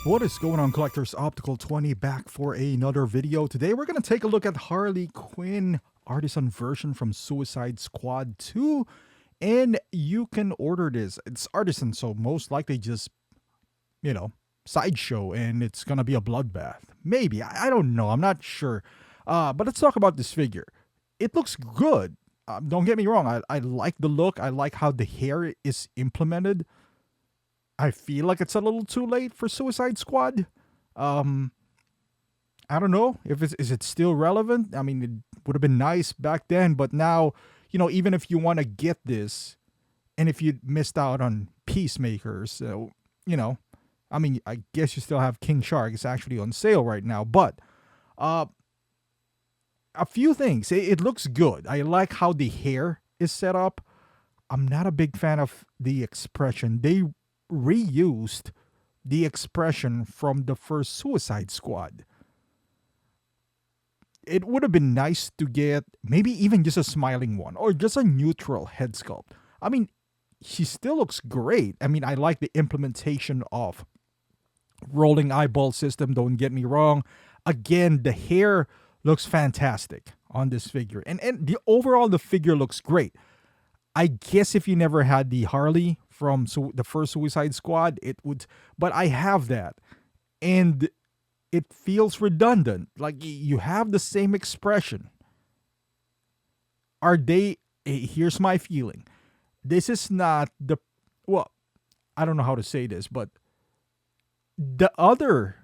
What is going on, collectors? Optical 20 back for another video. Today we're going to take a look at Harley Quinn artisan version from Suicide Squad 2, and you can order this. It's artisan, so most likely just, sideshow, and it's going to be a bloodbath. Maybe. I don't know. I'm not sure. But let's talk about this figure. It looks good. Don't get me wrong. I like the look. I like how the hair is implemented. I feel like it's a little too late for Suicide Squad. Um, I don't know if is it still relevant. I mean, it would have been nice back then, but now, even if you want to get this, and if you missed out on Peacemakers, I mean, I guess you still have King Shark. It's actually on sale right now, but uh, a few things. It looks good. I like how the hair is set up. I'm not a big fan of the expression. They reused the expression from the first Suicide Squad. It would have been nice to get maybe even just a smiling one or just a neutral head sculpt. I mean, she still looks great. I mean, I like the implementation of rolling eyeball system, don't get me wrong. Again, the hair looks fantastic on this figure. And the overall the figure looks great. I guess if you never had the Harley from the first Suicide Squad, it would. But I have that, and it feels redundant. Like you have the same expression. Are they? Here's my feeling. This is not the. Well, I don't know how to say this, but the other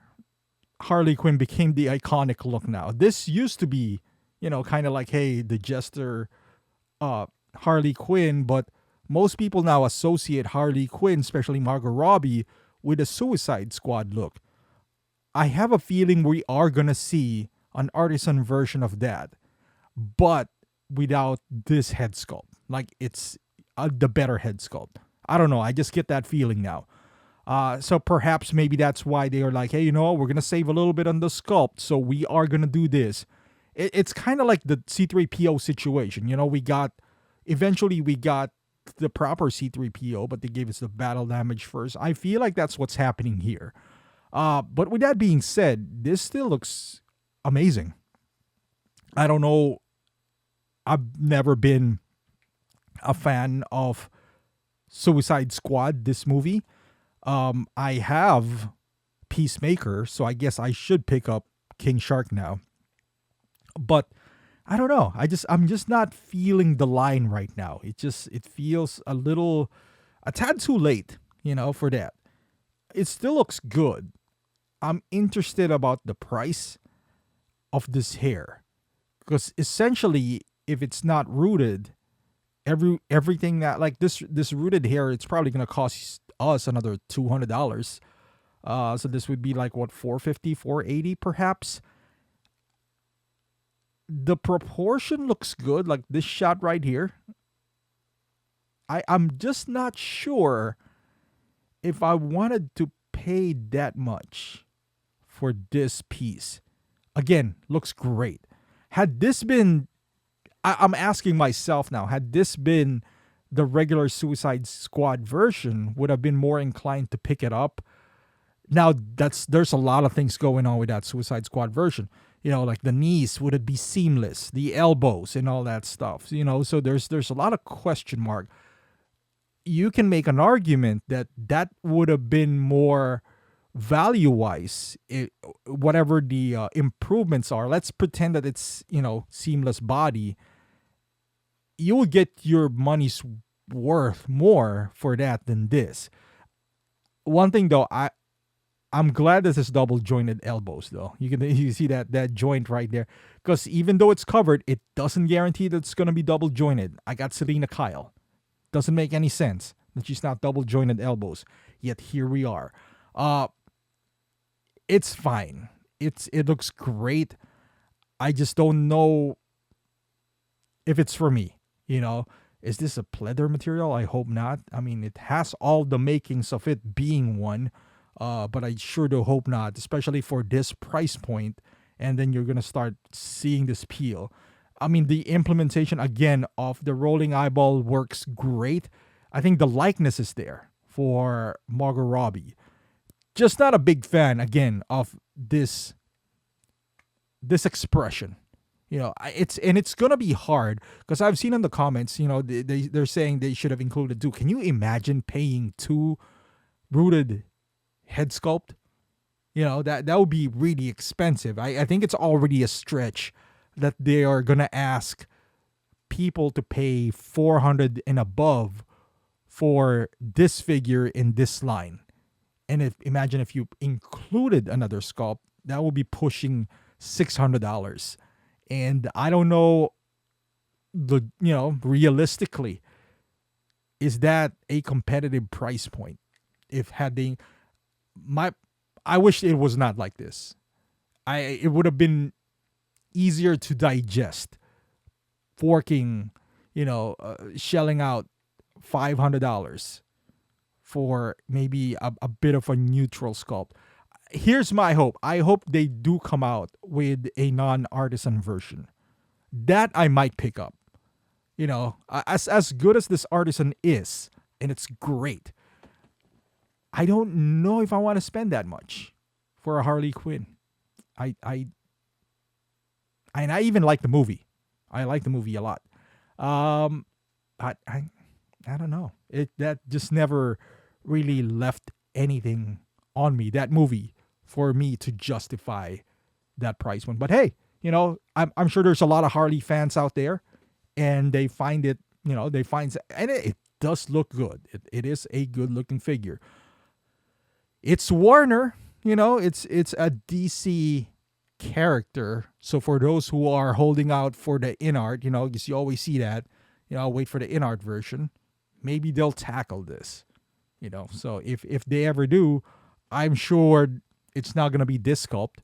Harley Quinn became the iconic look now. This used to be, kind of like, hey, the jester, Harley Quinn, but most people now associate Harley Quinn, especially Margot Robbie, with a Suicide Squad look. I have a feeling we are going to see an artisan version of that, but without this head sculpt. Like, it's the better head sculpt. I don't know. I just get that feeling now. So perhaps maybe that's why they are like, hey, we're going to save a little bit on the sculpt, so we are going to do this. It's kind of like the C3PO situation. Eventually we got the proper C3PO, but they gave us the battle damage first. I feel like that's what's happening here. But with that being said, this still looks amazing. I don't know. I've never been a fan of Suicide Squad, this movie. I have Peacemaker, so I guess I should pick up King Shark now. But I don't know. I'm just not feeling the line right now. It feels a tad too late, for that. It still looks good. I'm interested about the price of this hair, because essentially, if it's not rooted, everything that like this rooted hair, it's probably gonna cost us another $200. So this would be like what, 450, 480 perhaps. The proportion looks good, like this shot right here. I'm just not sure if I wanted to pay that much for this piece. Again, looks great. Had this been, I'm asking myself now, had this been the regular Suicide Squad version, would have been more inclined to pick it up. Now there's a lot of things going on with that Suicide Squad version. Like the knees, would it be seamless? The elbows and all that stuff. So there's a lot of question mark. You can make an argument that would have been more value-wise, whatever the improvements are. Let's pretend that it's, seamless body. You will get your money's worth more for that than this. One thing though, I'm glad this is double jointed elbows though. You see that joint right there, because even though it's covered, it doesn't guarantee that it's gonna be double jointed. I got Selena Kyle. Doesn't make any sense that she's not double jointed elbows. Yet here we are. It's fine. It looks great. I just don't know if it's for me. Is this a pleather material? I hope not. I mean, it has all the makings of it being one. But I sure do hope not, especially for this price point. And then you're going to start seeing this peel. I mean, the implementation, again, of the rolling eyeball works great. I think the likeness is there for Margot Robbie. just not a big fan again of this expression. It's gonna be hard because I've seen in the comments, they're saying they should have included two. Can you imagine paying two rooted head sculpt? That would be really expensive. I think it's already a stretch that they are gonna ask people to pay 400 and above for this figure in this line. And imagine if you included another sculpt, that would be pushing $600. And I don't know realistically, is that a competitive price point? I wish it was not like this. It would have been easier to digest forking, shelling out $500 for maybe a bit of a neutral sculpt. Here's my hope. I hope they do come out with a non-artisan version. That I might pick up. As good as this artisan is, and it's great, I don't know if I want to spend that much for a Harley Quinn. And I even like the movie. I like the movie a lot. I don't know. That just never really left anything on me, that movie, for me to justify that price one. But hey, I'm sure there's a lot of Harley fans out there, and they find it, and it does look good. It is a good looking figure. It's Warner, it's a DC character. So for those who are holding out for the in-art, because you always see that, wait for the in-art version, maybe they'll tackle this, So if they ever do, I'm sure it's not going to be this sculpt,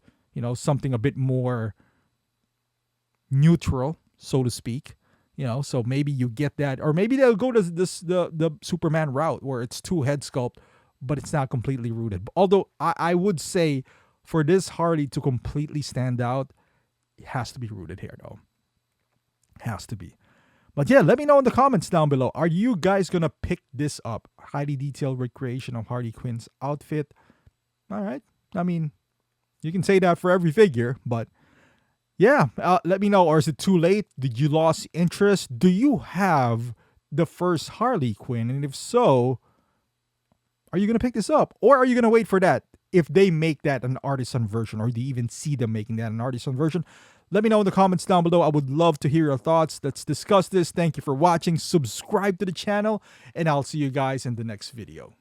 something a bit more neutral, so to speak, so maybe you get that, or maybe they'll go to the Superman route where it's two head sculpt, but it's not completely rooted. Although I would say for this Harley to completely stand out, it has to be rooted here, though. Has to be. But yeah, let me know in the comments down below. Are you guys going to pick this up? Highly detailed recreation of Harley Quinn's outfit. All right. I mean, you can say that for every figure, but yeah, let me know. Or is it too late? Did you lose interest? Do you have the first Harley Quinn? And if so, are you going to pick this up? Or are you going to wait for that? If they make that an artisan version, or do you even see them making that an artisan version? Let me know in the comments down below. I would love to hear your thoughts. Let's discuss this. Thank you for watching. Subscribe to the channel, and I'll see you guys in the next video.